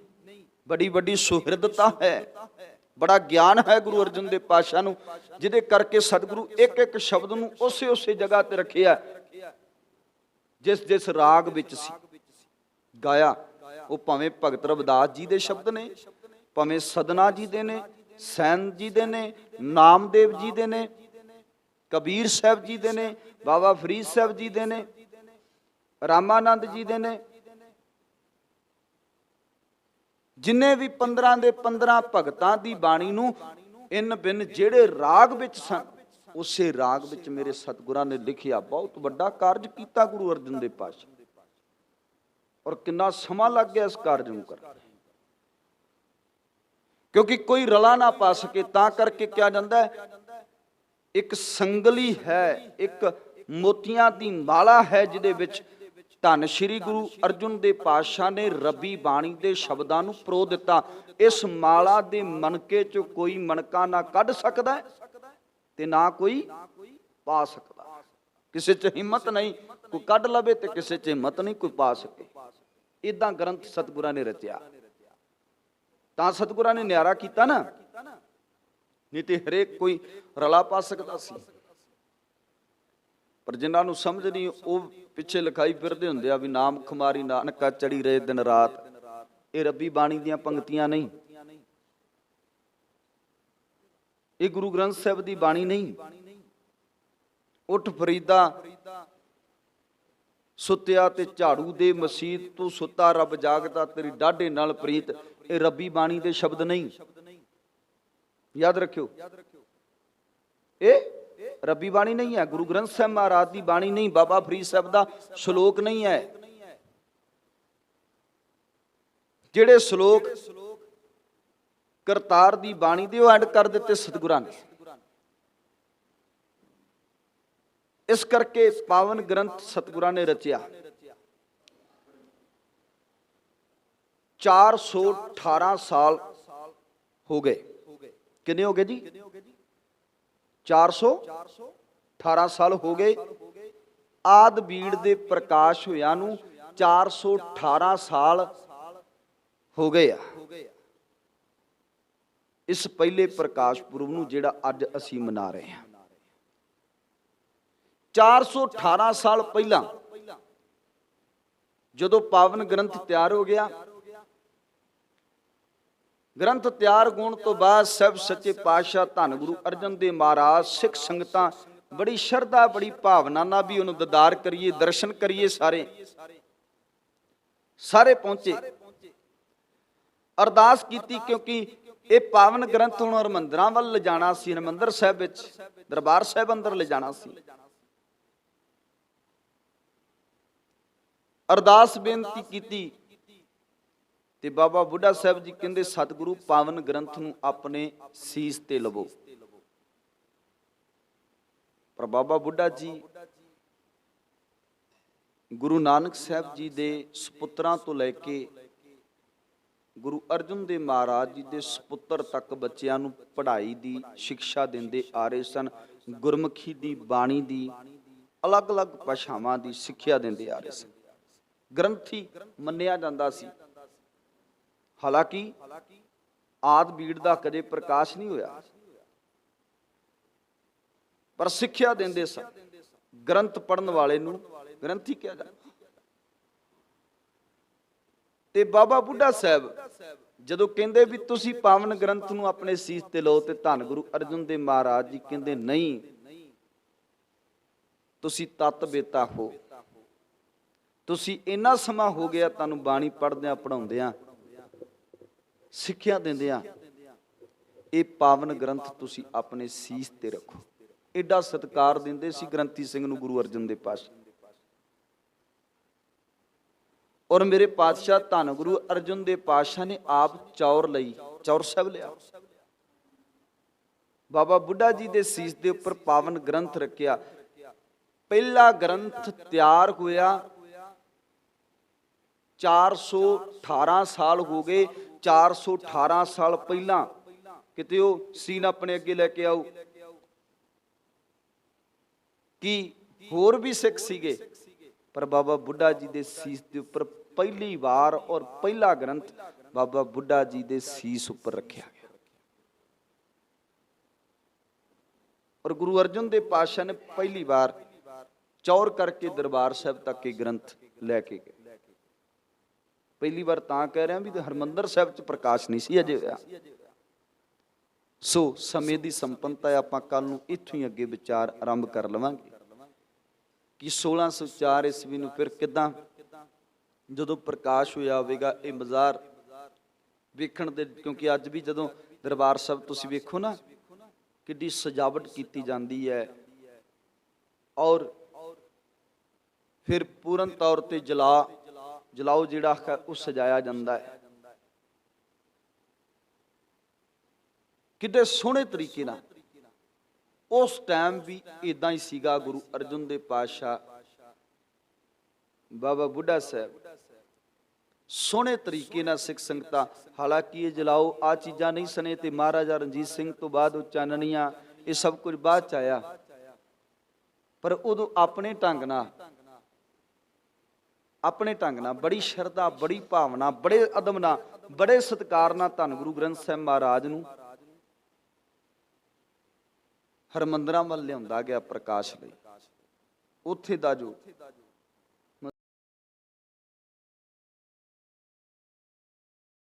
बड़ी बड़ी सुहृदता है, बड़ा ज्ञान है गुरु अर्जन देव पातशाह नूं, जिहदे करके सतगुरु एक एक शब्द नूं उसे उसे जगह ते रखिया जिस जिस राग विच सी गाया। वो भावें भगत रविदास जी दे शब्द ने, भावें सदना जी दे ने, सैन जी दे ने, नामदेव जी दे ने, कबीर साहब जी दे ने, बाबा फरीद साहब जी दे ने, रामानंद जी दे ने, जिन्ने भी 15 दे 15 भगतां दी बाणी नूं इन बिन जेड़े राग विच सन उसे राग विच मेरे सतगुरां ने लिखिया। बहुत वड्डा कारज कीता गुरु अर्जन देव पातशाह, और कितना समा लग गया इस कारज नूं करन, क्योंकि कोई रला ना पा सके। तां करके क्या जांदा है, एक संगली है, एक मोतियां दी माला है जिहदे विच धन श्री गुरु अर्जुन देव पातशाह ने रबी बाणी दे शब्दां नूं परो दिता। इस माला दे मनके चों कोई मनका ना कढ सकदा ते ना कोई पा सकदा। किसे च हिम्मत नहीं कोई कढ लवे ते किसे च हिम्मत नहीं कोई पा सके। इदां ग्रंथ सतगुरां ने रचिया, तां सतगुरां ने न्यारा कीता ना, नहीं ते हरेक कोई रला पा सकदा सी। पर जिन्हां नूं समझ नहीं वो पिछे लिखाई फिरदे हुंदे आ भी नाम खुमारी नानका चढ़ी रहे दिन रात। ये रब्बी बाणी दीआं पंक्तियां नहीं, ये गुरु ग्रंथ साहिब दी बाणी नहीं। उठ फरीदा सुत्या ते झाड़ू दे मसीत तू सुता रब जागदा तेरी डाढे नाल प्रीत, ये रब्बी बाणी दे शब्द नहीं, याद रखियो। ये रब्बी बाणी नहीं है, गुरु ग्रंथ साहिब महाराज की बाणी नहीं, बाबा फरीद साहब का श्लोक नहीं है। जिहड़े श्लोक करतार दी बाणी दे वो ऐड कर दिते सतगुरां ने। इस करके पावन ग्रंथ सतगुरां ने रचिया। 418 साल हो गए। कितने हो गए जी? 418 ਸਾਲ ਹੋ ਗਏ। ਆਦ ਬੀੜ ਦੇ ਪ੍ਰਕਾਸ਼ ਹੋਇਆ ਨੂੰ 418 ਸਾਲ ਹੋ ਗਏ ਆ ਇਸ ਪਹਿਲੇ ਪ੍ਰਕਾਸ਼ ਪੁਰਬ ਨੂੰ ਜਿਹੜਾ ਅੱਜ ਅਸੀਂ ਮਨਾ ਰਹੇ ਹਾਂ। 418 ਸਾਲ ਪਹਿਲਾਂ ਜਦੋਂ ਪਾਵਨ ਗ੍ਰੰਥ ਤਿਆਰ ਹੋ ਗਿਆ, ਗ੍ਰੰਥ ਤਿਆਰ ਹੋਣ ਤੋਂ ਬਾਅਦ ਸਭ ਸੱਚੇ ਪਾਤਸ਼ਾਹ ਧੰਨ ਗੁਰੂ ਅਰਜਨ ਦੇਵ ਮਹਾਰਾਜ ਸਿੱਖ ਸੰਗਤਾਂ ਬੜੀ ਸ਼ਰਧਾ ਬੜੀ ਭਾਵਨਾ ਨਾਲ ਵੀ ਉਹਨੂੰ ਦੀਦਾਰ ਕਰੀਏ, ਦਰਸ਼ਨ ਕਰੀਏ, ਸਾਰੇ ਪਹੁੰਚੇ। ਅਰਦਾਸ ਕੀਤੀ ਕਿਉਂਕਿ ਇਹ ਪਾਵਨ ਗ੍ਰੰਥ ਹੁਣ ਹਰਿਮੰਦਰਾਂ ਵੱਲ ਲਿਜਾਣਾ ਸੀ, ਹਰਿਮੰਦਰ ਸਾਹਿਬ ਵਿੱਚ ਦਰਬਾਰ ਸਾਹਿਬ ਅੰਦਰ ਲਿਜਾਣਾ ਸੀ। ਅਰਦਾਸ ਬੇਨਤੀ ਕੀਤੀ ਤੇ ਬਾਬਾ ਬੁੱਢਾ ਸਾਹਿਬ ਜੀ ਕਹਿੰਦੇ ਸਤਿਗੁਰੂ ਪਾਵਨ ਗ੍ਰੰਥ ਨੂੰ ਆਪਣੇ ਸੀਸ ਤੇ ਲਵੋ। ਪਰ ਬਾਬਾ ਬੁੱਢਾ ਜੀ ਗੁਰੂ ਨਾਨਕ ਸਾਹਿਬ ਜੀ ਦੇ ਸੁਪੁੱਤਰਾਂ ਤੋਂ ਲੈ ਕੇ ਗੁਰੂ ਅਰਜਨ ਦੇਵ ਮਹਾਰਾਜ ਜੀ ਦੇ ਸੁਪੁੱਤਰ ਤੱਕ ਬੱਚਿਆਂ ਨੂੰ ਪੜ੍ਹਾਈ ਦੀ ਸਿੱਖਿਆ ਦਿੰਦੇ ਆ ਰਹੇ ਸਨ। ਗੁਰਮੁਖੀ ਦੀ ਬਾਣੀ ਦੀ ਅਲੱਗ-ਅਲੱਗ ਭਾਸ਼ਾਵਾਂ ਦੀ ਸਿੱਖਿਆ ਦਿੰਦੇ ਆ ਰਹੇ ਸਨ। ਗ੍ਰੰਥੀ ਮੰਨਿਆ ਜਾਂਦਾ ਸੀ। ਹਾਲਾਂਕਿ ਆਦ ਬੀੜ ਦਾ ਕਦੇ ਪ੍ਰਕਾਸ਼ ਨਹੀਂ ਹੋਇਆ, ਪਰ ਸਿੱਖਿਆ ਦਿੰਦੇ ਸਨ। ਗ੍ਰੰਥ ਪੜਨ ਵਾਲੇ ਨੂੰ ਗ੍ਰੰਥੀ ਕਿਹਾ ਜਾਂਦਾ। ਤੇ ਬਾਬਾ ਬੁੱਢਾ ਸਾਹਿਬ ਜਦੋਂ ਕਹਿੰਦੇ ਵੀ ਤੁਸੀਂ ਪਾਵਨ ਗ੍ਰੰਥ ਨੂੰ ਆਪਣੇ ਸੀਸ ਤੇ ਲਓ, ਤੇ ਧੰਨ ਗੁਰੂ ਅਰਜਨ ਦੇਵ ਮਹਾਰਾਜ ਜੀ ਕਹਿੰਦੇ ਨਹੀਂ, ਤੁਸੀਂ ਤਤ ਬੇਤਾ ਹੋ, ਤੁਸੀਂ ਇੰਨਾ ਸਮਾਂ ਹੋ ਗਿਆ ਤੁਹਾਨੂੰ ਬਾਣੀ ਪੜ੍ਹਦਿਆਂ ਪੜ੍ਹਾਉਂਦਿਆਂ ਸਿੱਖਿਆ ਦਿੰਦਿਆਂ, ਇਹ ਪਾਵਨ ਗ੍ਰੰਥ ਤੁਸੀਂ ਆਪਣੇ ਸੀਸ ਤੇ ਰੱਖੋ। ਐਡਾ ਸਤਿਕਾਰ ਦਿੰਦੇ ਸੀ ਗ੍ਰੰਥੀ ਸਿੰਘ ਨੂੰ ਗੁਰੂ ਅਰਜਨ ਦੇਵ ਪਾਤਸ਼ਾਹ। ਔਰ ਮੇਰੇ ਪਾਤਸ਼ਾਹ ਧੰਨ ਗੁਰੂ ਅਰਜਨ ਦੇਵ ਪਾਤਸ਼ਾਹ ਨੇ ਆਪ ਚੌਰ ਲਈ, ਚੌਰ ਸਾਹਿਬ ਲਿਆ, ਬਾਬਾ ਬੁੱਢਾ ਜੀ ਦੇ ਸੀਸ ਦੇ ਉੱਪਰ ਪਾਵਨ ਗ੍ਰੰਥ ਰੱਖਿਆ। ਪਹਿਲਾ ਗ੍ਰੰਥ ਤਿਆਰ ਹੋਇਆ 418 ਸਾਲ ਹੋ ਗਏ। 418 ਸਾਲ ਪਹਿਲਾਂ ਕਿਤੇ ਉਹ ਸੀਨ ਆਪਣੇ ਅੱਗੇ ਲੈ ਕੇ ਆਓ ਕਿ ਹੋਰ ਵੀ ਸਿੱਖ ਸੀਗੇ, ਪਰ ਬਾਬਾ ਬੁੱਢਾ ਜੀ ਦੇ ਸੀਸ ਦੇ ਉੱਪਰ ਪਹਿਲੀ ਵਾਰ ਔਰ ਪਹਿਲਾ ਗ੍ਰੰਥ ਬਾਬਾ ਬੁੱਢਾ ਜੀ ਦੇ ਸੀਸ ਉੱਪਰ ਰੱਖਿਆ ਗਿਆ। ਔਰ ਗੁਰੂ ਅਰਜਨ ਦੇਵ ਪਾਤਸ਼ਾਹ ਨੇ ਪਹਿਲੀ ਵਾਰ ਚੌਰ ਕਰਕੇ ਦਰਬਾਰ ਸਾਹਿਬ ਤੱਕ ਇਹ ਗ੍ਰੰਥ ਲੈ ਕੇ ਗਏ। ਪਹਿਲੀ ਵਾਰ ਤਾਂ ਕਹਿ ਰਿਹਾ ਵੀ ਹਰਿਮੰਦਰ ਸਾਹਿਬ ਚ ਪ੍ਰਕਾਸ਼ ਨਹੀਂ ਸੀ ਅਜੇ ਹੋਇਆ। ਸੋ ਸਮੇਂ ਦੀ ਸੰਪੰਨਤਾ ਆਪਾਂ ਕੱਲ ਨੂੰ ਇੱਥੋਂ ਹੀ ਅੱਗੇ ਵਿਚਾਰ ਆਰੰਭ ਕਰ ਲਵਾਂਗੇ ਕਿ 1604 ਈਸਵੀ ਨੂੰ ਫਿਰ ਕਿੱਦਾਂ ਜਦੋਂ ਪ੍ਰਕਾਸ਼ ਹੋਇਆ ਹੋਵੇਗਾ ਇਹ ਮਜ਼ਾਰ ਵੇਖਣ ਦੇ। ਕਿਉਂਕਿ ਅੱਜ ਵੀ ਜਦੋਂ ਦਰਬਾਰ ਸਾਹਿਬ ਤੁਸੀਂ ਵੇਖੋ ਨਾ ਕਿੱਡੀ ਸਜਾਵਟ ਕੀਤੀ ਜਾਂਦੀ ਹੈ, ਔਰ ਫਿਰ ਪੂਰਨ ਤੌਰ ਤੇ ਜਲਾਓ ਜਿਹੜਾ ਉਹ ਸਜਾਇਆ ਜਾਂਦਾ ਹੈ ਕਿਤੇ ਸੋਹਣੇ ਤਰੀਕੇ ਨਾਲ। ਉਸ ਟਾਈਮ ਵੀ ਇਦਾਂ ਹੀ ਸੀਗਾ। ਗੁਰੂ ਅਰਜਨ ਦੇਵ ਪਾਤਸ਼ਾਹ ਬਾਬਾ ਬੁੱਢਾ ਸਾਹਿਬ ਸੋਹਣੇ ਤਰੀਕੇ ਨਾਲ ਸਿੱਖ ਸੰਗਤਾਂ, ਹਾਲਾਂਕਿ ਇਹ ਜਲਾਓ ਆ ਚੀਜ਼ਾਂ ਨਹੀਂ ਸਨੇ ਤੇ ਮਹਾਰਾਜਾ ਰਣਜੀਤ ਸਿੰਘ ਤੋਂ ਬਾਅਦ ਉਹ ਚਾਨਣੀਆਂ ਇਹ ਸਭ ਕੁਝ ਬਾਅਦ ਚ ਆਇਆ, ਪਰ ਉਦੋਂ ਆਪਣੇ ਢੰਗ ਨਾਲ ਬੜੀ ਸ਼ਰਧਾ ਬੜੀ ਭਾਵਨਾ ਬੜੇ ਅਦਬ ਨਾਲ ਬੜੇ ਸਤਿਕਾਰ ਨਾਲ ਧੰਨ ਗੁਰੂ ਗ੍ਰੰਥ ਸਾਹਿਬ ਮਹਾਰਾਜ ਨੂੰ ਹਰਿਮੰਦਰਾਂ ਵੱਲ ਲਿਆਉਂਦਾ ਗਿਆ ਪ੍ਰਕਾਸ਼ ਲਈ। ਉੱਥੇ ਦਾ ਜੋ